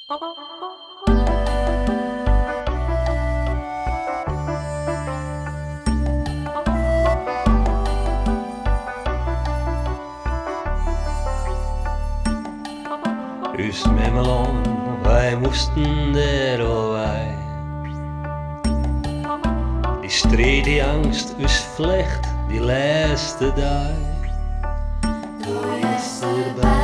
Us met me lang, wij moesten er al wij. Die strijd, die angst, us vlecht, die laatste dag. Doe is erbij,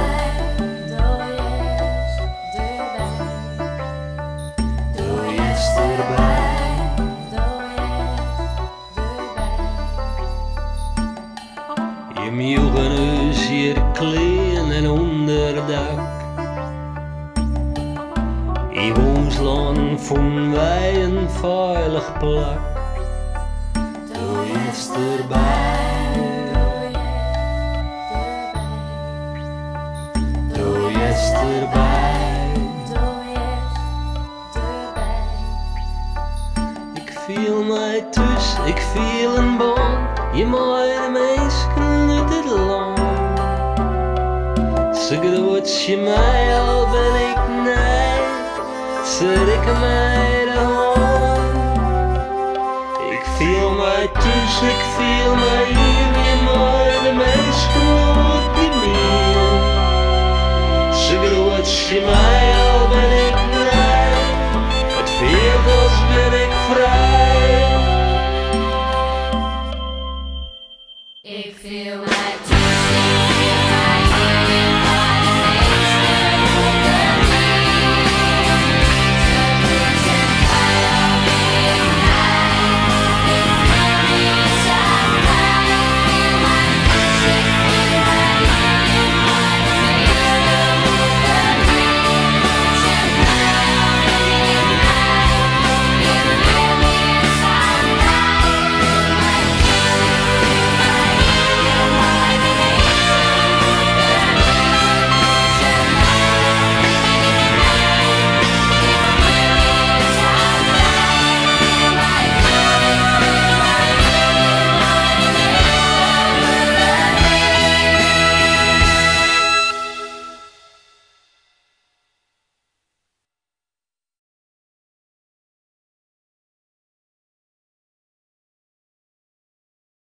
doe is erbij. Je mjoegen us hier klein en onderdak. In ons land vonden wij een veilig plek. Doe is erbij, doe is erbij. Ik viel mij thuis, ik viel een boom. Je mooie mensen uit het land. Ze groot je mij al ben ik nee. Zet ik mij de hand. Ik viel mij thuis, ik viel mij hier. Je mooie mensen uit die meer.